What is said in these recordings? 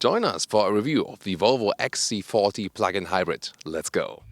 Join us for a review of the Volvo XC40 plug-in hybrid. Let's go!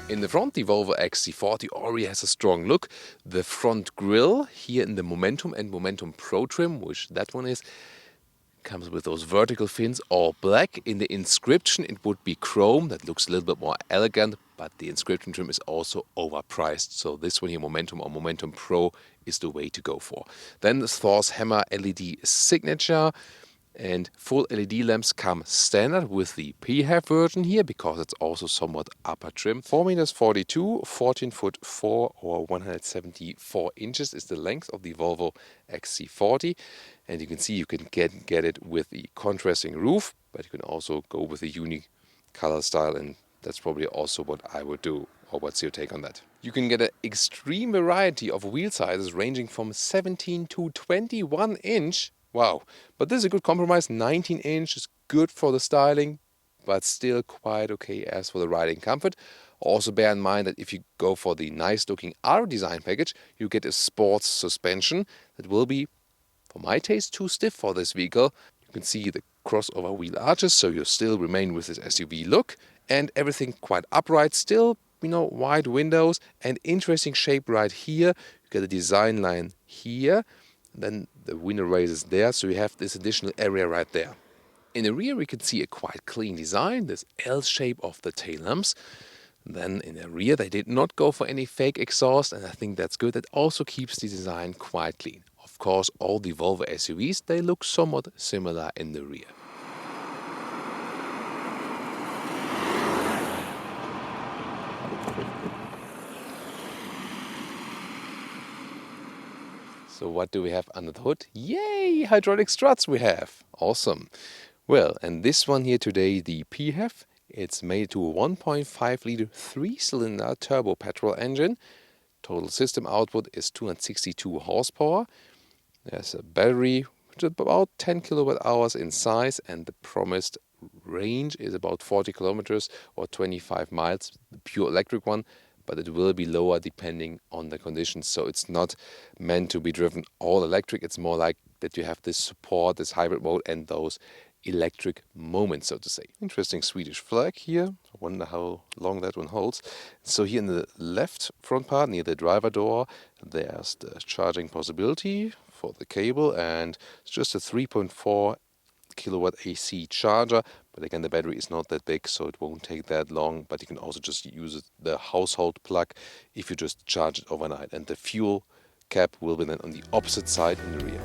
In the front, the Volvo XC40 already has a strong look. The front grille here in the Momentum and Momentum Pro trim, which that one is, comes with those vertical fins, all black. In the inscription it would be chrome. That looks a little bit more elegant, but the inscription trim is also overpriced. So this one here, Momentum or Momentum Pro, is the way to go for. Then Thor's Hammer LED signature. And full LED lamps come standard with the PHEV version here, because it's also somewhat upper trim. 4 meters 42, 14 foot 4 or 174 inches is the length of the Volvo XC40. And you can see you can get it with the contrasting roof, but you can also go with a unique color style, and that's probably also what I would do. Or what's your take on that? You can get an extreme variety of wheel sizes ranging from 17 to 21 inch. Wow, but this is a good compromise. 19 inch is good for the styling, but still quite okay as for the riding comfort. Also bear in mind that if you go for the nice looking R design package, you get a sports suspension that will be, for my taste, too stiff for this vehicle. You can see the crossover wheel arches, so you still remain with this SUV look, and everything quite upright. Still, wide windows and interesting shape right here. You get a design line here. Then the window raises there, so you have this additional area right there. In the rear we can see a quite clean design, this L shape of the tail lamps. Then in the rear they did not go for any fake exhaust, and I think that's good. That also keeps the design quite clean. Of course, all the Volvo SUVs, they look somewhat similar in the rear. So what do we have under the hood? Yay! Hydraulic struts we have. Awesome. Well, and this one here today, the PHEV, it's made to a 1.5 liter 3-cylinder turbo petrol engine. Total system output is 262 horsepower. There's a battery which is about 10 kilowatt hours in size, and the promised range is about 40 kilometers or 25 miles, the pure electric one. But it will be lower depending on the conditions. So it's not meant to be driven all electric. It's more like that you have this support, this hybrid mode, and those electric moments, so to say. Interesting Swedish flag here. I wonder how long that one holds. So here in the left front part, near the driver door, there's the charging possibility for the cable, and it's just a 3.4 kilowatt AC charger, but again the battery is not that big, so it won't take that long. But you can also just use the household plug if you just charge it overnight, and the fuel cap will be then on the opposite side in the rear.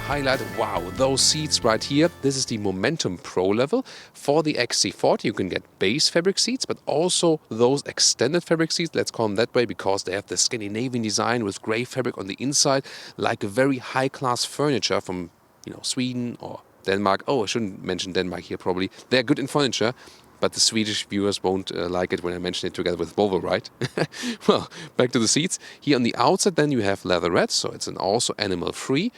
Highlight, wow, those seats right here. This is the Momentum Pro level. For the XC40 you can get base fabric seats, but also those extended fabric seats, let's call them that way, because they have the Scandinavian design with grey fabric on the inside, like a very high-class furniture from Sweden or Denmark. Oh, I shouldn't mention Denmark here probably. They're good in furniture, but the Swedish viewers won't like it when I mention it together with Volvo, right? Well, back to the seats. Here on the outside then you have leatherette, so it's also animal-free.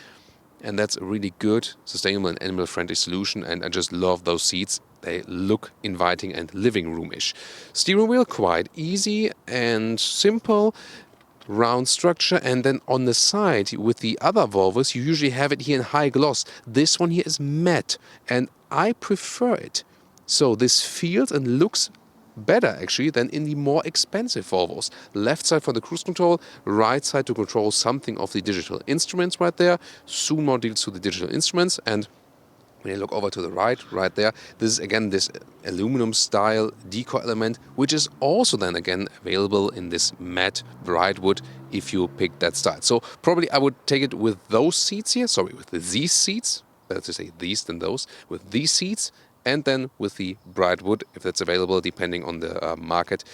And that's a really good, sustainable and animal-friendly solution. And I just love those seats. They look inviting and living room-ish. Steering wheel, quite easy and simple. round structure, and then on the side with the other Volvos you usually have it here in high gloss. This one here is matte and I prefer it. So this feels and looks better actually than in the more expensive Volvos. Left side for the cruise control, right side to control something of the digital instruments right there. Soon more deals to the digital instruments, and when you look over to the right there, this is again this aluminum style decor element, which is also then again available in this matte bright wood if you pick that style. So probably I would take it with those seats here, sorry, with these seats, better to say these than those, with these seats, and then with the bright wood if that's available depending on the market.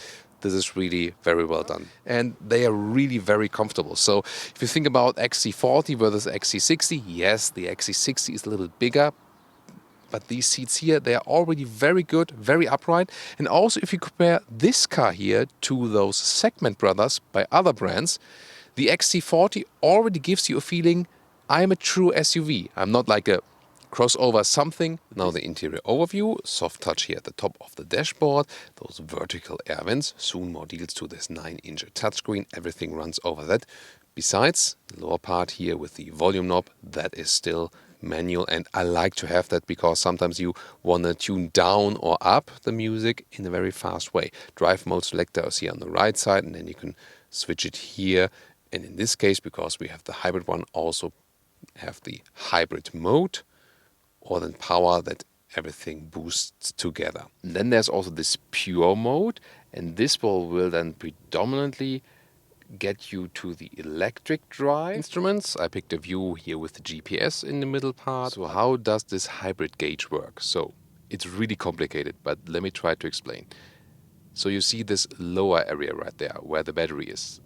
This is really very well done. And they are really very comfortable. So if you think about XC40 versus XC60, yes, the XC60 is a little bit bigger, but these seats here, they are already very good, very upright. And also if you compare this car here to those Segment Brothers by other brands, the XC40 already gives you a feeling, I'm a true SUV. I'm not like a crossover something. Now the interior overview, soft touch here at the top of the dashboard, those vertical air vents, soon more deals to this 9-inch touchscreen, everything runs over that. Besides, the lower part here with the volume knob, that is still manual, and I like to have that because sometimes you want to tune down or up the music in a very fast way. Drive mode selector is here on the right side, and then you can switch it here. And in this case, because we have the hybrid one, also have the hybrid mode, or then power that everything boosts together. And then there's also this pure mode, and this will then predominantly get you to the electric drive instruments. I picked a view here with the GPS in the middle part. So how does this hybrid gauge work? So it's really complicated, but let me try to explain. So you see this lower area right there where the battery is.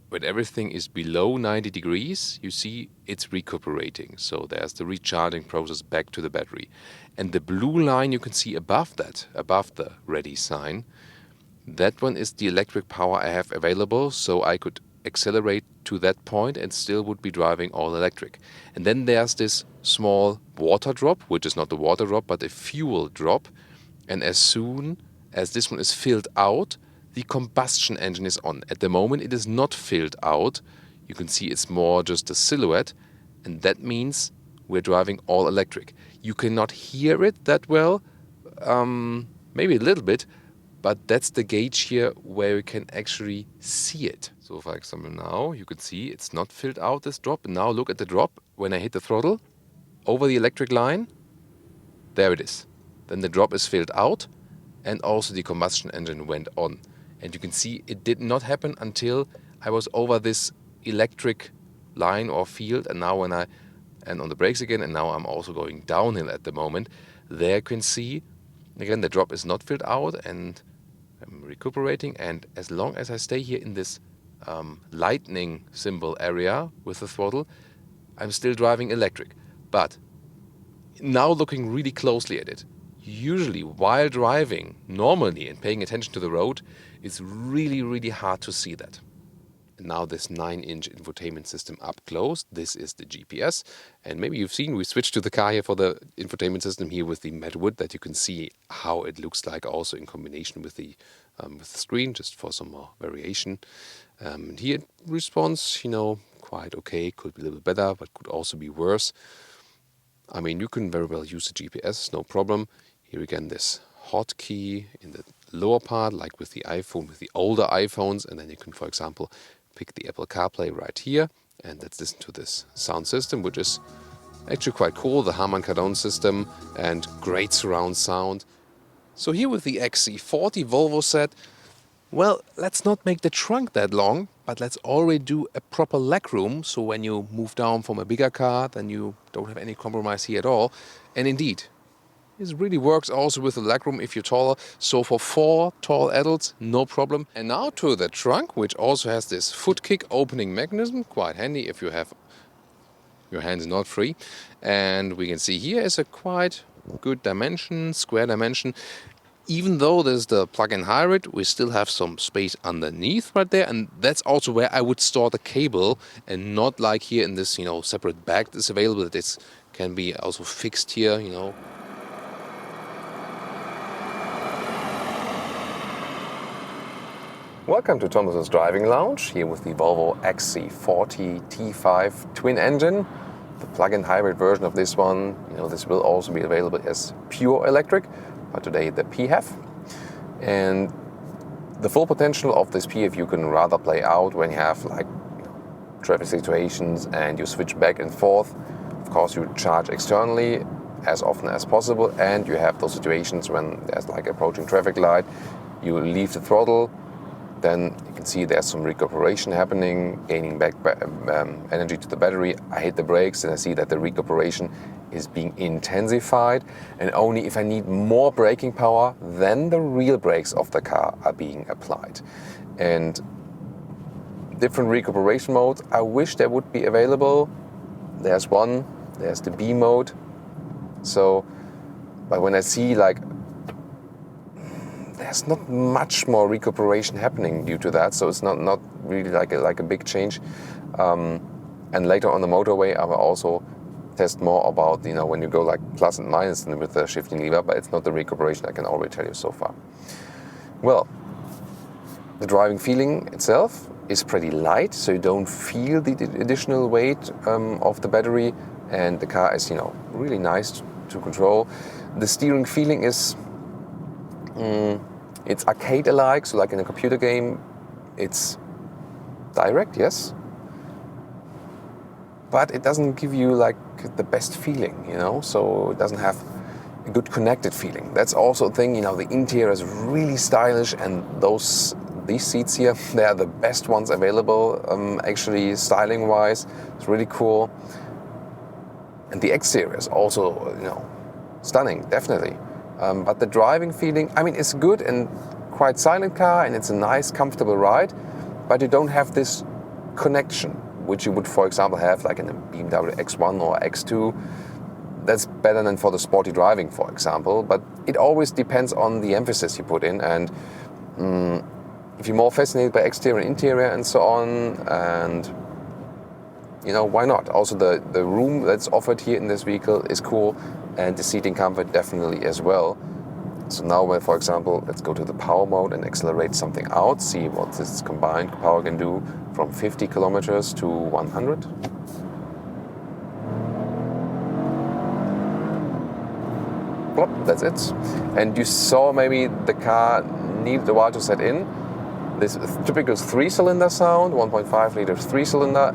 When everything is below 90 degrees, you see it's recuperating. So there's the recharging process back to the battery. And the blue line you can see above that, above the ready sign, that one is the electric power I have available, so I could accelerate to that point and still would be driving all electric. And then there's this small water drop, which is not the water drop, but a fuel drop. And as soon as this one is filled out, the combustion engine is on. At the moment, it is not filled out. You can see it's more just a silhouette, and that means we're driving all electric. You cannot hear it that well, maybe a little bit, but that's the gauge here where you can actually see it. So for example now, you can see it's not filled out, this drop. And now look at the drop. When I hit the throttle, over the electric line, there it is. Then the drop is filled out, and also the combustion engine went on. And you can see it did not happen until I was over this electric line or field, and now when and on the brakes again, and now I'm also going downhill at the moment. There you can see, again, the drop is not filled out, and I'm recuperating, and as long as I stay here in this lightning symbol area with the throttle, I'm still driving electric. But now looking really closely at it, usually while driving normally and paying attention to the road, it's really, really hard to see that. And now this 9-inch infotainment system up close, this is the GPS. And maybe you've seen, we switched to the car here for the infotainment system here with the matte wood, that you can see how it looks like also in combination with the screen, just for some more variation. And here it responds, quite okay, could be a little better, but could also be worse. I mean, you can very well use the GPS, no problem. Here again, this hotkey in the lower part, like with the iPhone, with the older iPhones, and then you can, for example, pick the Apple CarPlay right here, and let's listen to this sound system, which is actually quite cool, the Harman Kardon system, and great surround sound. So here with the XC40 Volvo set, well, let's not make the trunk that long, but let's already do a proper legroom, so when you move down from a bigger car, then you don't have any compromise here at all. And indeed, this really works also with the legroom if you're taller. So for 4 tall adults, no problem. And now to the trunk, which also has this foot kick opening mechanism. Quite handy if you have your hands not free. And we can see here is a quite good dimension, square dimension. Even though there's the plug-in hybrid, we still have some space underneath right there. And that's also where I would store the cable, and not like here in this, separate bag that's available. That this can be also fixed here, Welcome to Thomas's Driving Lounge, here with the Volvo XC40 T5 twin engine, the plug-in hybrid version of this one. This will also be available as pure electric, but today the PHEV. And the full potential of this PHEV you can rather play out when you have traffic situations and you switch back and forth. Of course, you charge externally as often as possible, and you have those situations when there's approaching traffic light, you leave the throttle. Then you can see there's some recuperation happening, gaining back energy to the battery. I hit the brakes and I see that the recuperation is being intensified. And only if I need more braking power, then the real brakes of the car are being applied. And different recuperation modes, I wish they would be available. There's one, there's the B mode. But when I see there's not much more recuperation happening due to that, so it's not really like a big change. And later on the motorway, I will also test more about when you go plus and minus with the shifting lever, but it's not the recuperation, I can already tell you so far. Well, the driving feeling itself is pretty light, so you don't feel the additional weight of the battery, and the car is really nice to control. The steering feeling is it's arcade-alike, so like in a computer game, it's direct, yes, but it doesn't give you the best feeling, so it doesn't have a good connected feeling. That's also a thing, the interior is really stylish, and these seats here, they are the best ones available, actually styling-wise. It's really cool. And the exterior is also, stunning, definitely. But the driving feeling, it's good and quite silent car, and it's a nice, comfortable ride, but you don't have this connection, which you would, for example, have in a BMW X1 or X2. That's better than for the sporty driving, for example, but it always depends on the emphasis you put in, and if you're more fascinated by exterior and interior and so on, and why not? Also, the room that's offered here in this vehicle is cool, and the seating comfort definitely as well. So now, for example, let's go to the power mode and accelerate something out, see what this combined power can do from 50 kilometers to 100. Plop, that's it. And you saw maybe the car needed a while to set in. This typical 3-cylinder sound, 1.5 liter 3-cylinder,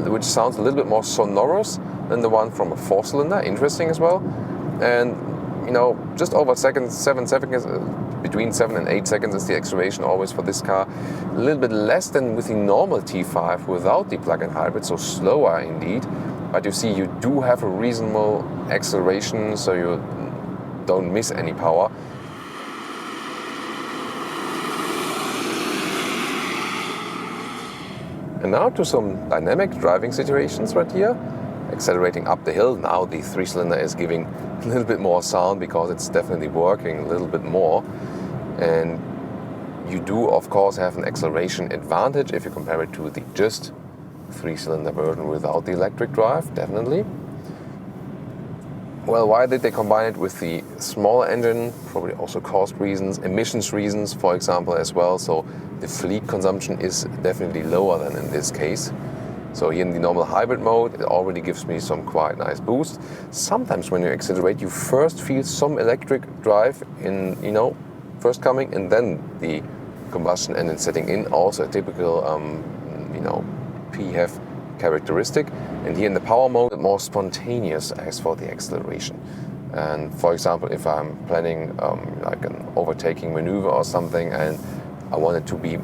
which sounds a little bit more sonorous than the one from a 4-cylinder. Interesting as well. And just over 7 seconds, between 7 and 8 seconds is the acceleration always for this car. A little bit less than with the normal T5 without the plug-in hybrid, so slower indeed. But you see, you do have a reasonable acceleration, so you don't miss any power. And now to some dynamic driving situations right here. Accelerating up the hill, now the 3-cylinder is giving a little bit more sound because it's definitely working a little bit more. And you do, of course, have an acceleration advantage if you compare it to the just 3-cylinder version without the electric drive, definitely. Well, why did they combine it with the smaller engine? Probably also cost reasons, emissions reasons, for example, as well. So the fleet consumption is definitely lower than in this case. So here in the normal hybrid mode, it already gives me some quite nice boost. Sometimes when you accelerate, you first feel some electric drive in, first coming, and then the combustion engine setting in. Also a typical, PHEV characteristic. And here in the power mode, more spontaneous as for the acceleration. And for example, if I'm planning an overtaking maneuver or something, and I want it to be a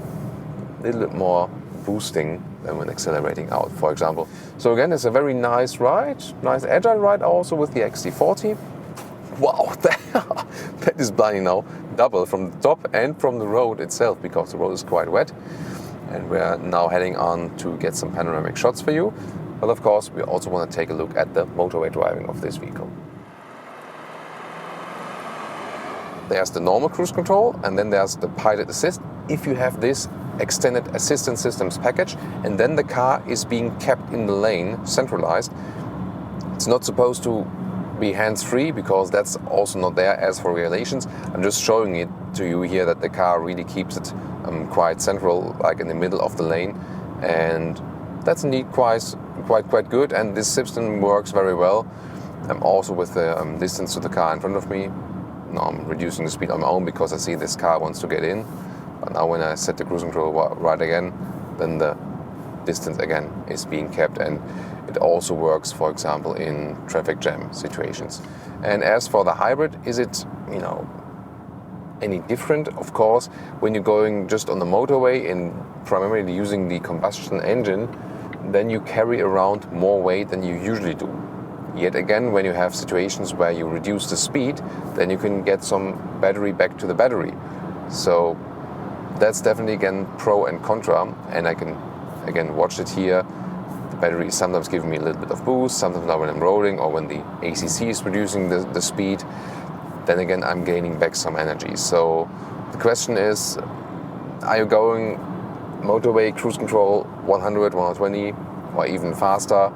little bit more boosting than when accelerating out, for example. So again, it's a very nice ride, nice agile ride also with the XC40. Wow, that is blinding now, double from the top and from the road itself, because the road is quite wet. And we're now heading on to get some panoramic shots for you. But of course, we also want to take a look at the motorway driving of this vehicle. There's the normal cruise control, and then there's the pilot assist if you have this extended assistance systems package, and then the car is being kept in the lane, centralized. It's not supposed to be hands-free because that's also not there as for regulations. I'm just showing it to you here that the car really keeps it quite central, like in the middle of the lane, and that's indeed quite good. And this system works very well. Also with the distance to the car in front of me. Now I'm reducing the speed on my own because I see this car wants to get in. But now when I set the cruise control right again, then the distance again is being kept, and it also works, for example, in traffic jam situations. And as for the hybrid, is it, any different? Of course, when you're going just on the motorway and primarily using the combustion engine, then you carry around more weight than you usually do. Yet again, when you have situations where you reduce the speed, then you can get some battery back to the battery. So that's definitely again pro and contra, and I can again watch it here. The battery is sometimes giving me a little bit of boost, sometimes now when I'm rolling or when the ACC is reducing the speed, then again I'm gaining back some energy. So the question is, are you going motorway cruise control 100, 120 or even faster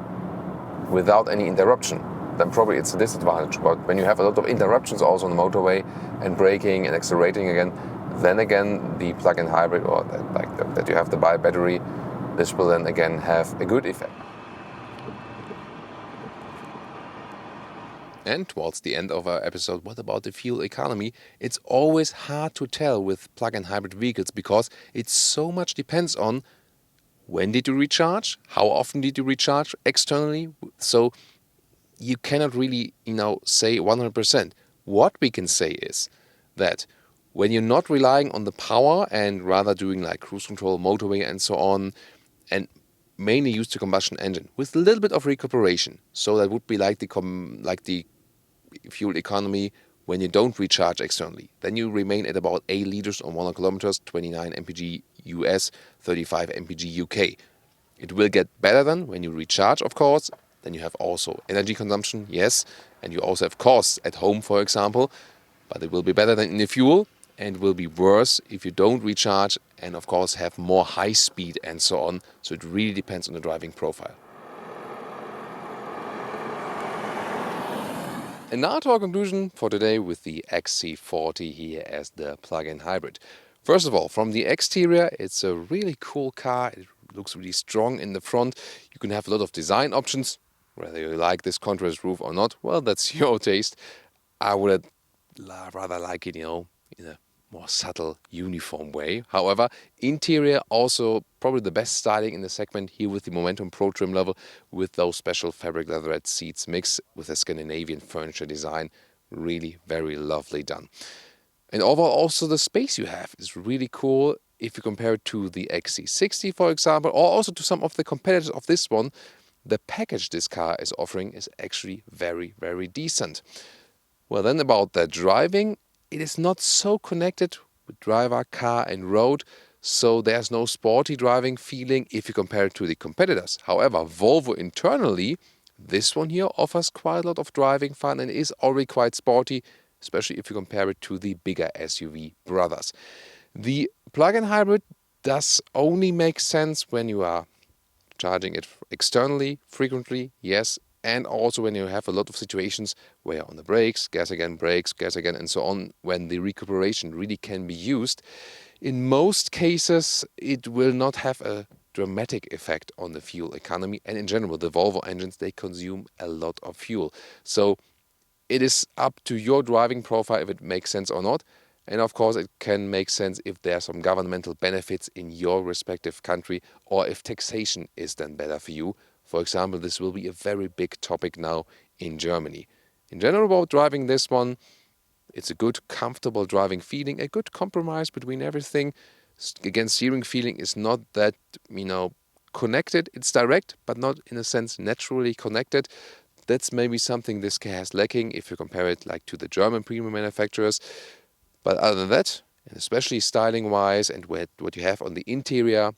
without any interruption? Then probably it's a disadvantage. But when you have a lot of interruptions also on the motorway and braking and accelerating again, then again the plug-in hybrid or that you have the battery, this will then again have a good effect. And towards the end of our episode, what about the fuel economy? It's always hard to tell with plug-in hybrid vehicles because it so much depends on when did you recharge, how often did you recharge externally. So you cannot really, say 100%. What we can say is that when you're not relying on the power and rather doing like cruise control, motorway and so on, and mainly use the combustion engine with a little bit of recuperation. So that would be like the fuel economy when you don't recharge externally. Then you remain at about 8 liters on 100 kilometers, 29 mpg US, 35 mpg UK. It will get better then when you recharge, of course. Then you have also energy consumption, yes, and you also have costs at home, for example. But it will be better than in the fuel, and will be worse if you don't recharge and of course have more high speed and so on. So it really depends on the driving profile. And now to our conclusion for today with the XC40 here as the plug-in hybrid. First of all, from the exterior, it's a really cool car. It looks really strong in the front. You can have a lot of design options. Whether you like this contrast roof or not, well, that's your taste. I would rather like it, in a more subtle, uniform way. However, interior also probably the best styling in the segment here with the Momentum Pro trim level with those special fabric leatherette seats mixed with a Scandinavian furniture design. Really very lovely done. And overall also the space you have is really cool if you compare it to the XC60, for example, or also to some of the competitors of this one. The package this car is offering is actually very, very decent. Well, then about the driving, it is not so connected with driver, car and road, so there's no sporty driving feeling if you compare it to the competitors. However, Volvo internally, this one here offers quite a lot of driving fun and is already quite sporty, especially if you compare it to the bigger SUV brothers. The plug-in hybrid does only make sense when you are charging it externally, frequently, yes, and also when you have a lot of situations where you're on the brakes, gas again, and so on, when the recuperation really can be used. In most cases, it will not have a dramatic effect on the fuel economy, and in general, the Volvo engines, they consume a lot of fuel. So it is up to your driving profile if it makes sense or not. And of course, it can make sense if there are some governmental benefits in your respective country or if taxation is then better for you. For example, this will be a very big topic now in Germany. In general, about driving this one, it's a good, comfortable driving feeling, a good compromise between everything. Again, steering feeling is not that, connected. It's direct, but not in a sense naturally connected. That's maybe something this car has lacking if you compare it like to the German premium manufacturers. But other than that, and especially styling-wise and what you have on the interior,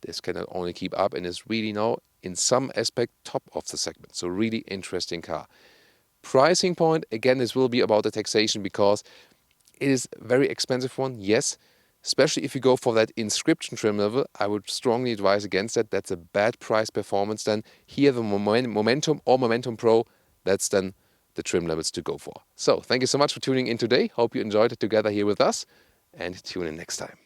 this can only keep up and is really now, in some aspect, top of the segment. So really interesting car. Pricing point, again, this will be about the taxation because it is a very expensive one, yes. Especially if you go for that inscription trim level, I would strongly advise against that. That's a bad price performance then. Here the Momentum or Momentum Pro, that's then the trim levels to go for. So thank you so much for tuning in today. Hope you enjoyed it together here with us and tune in next time.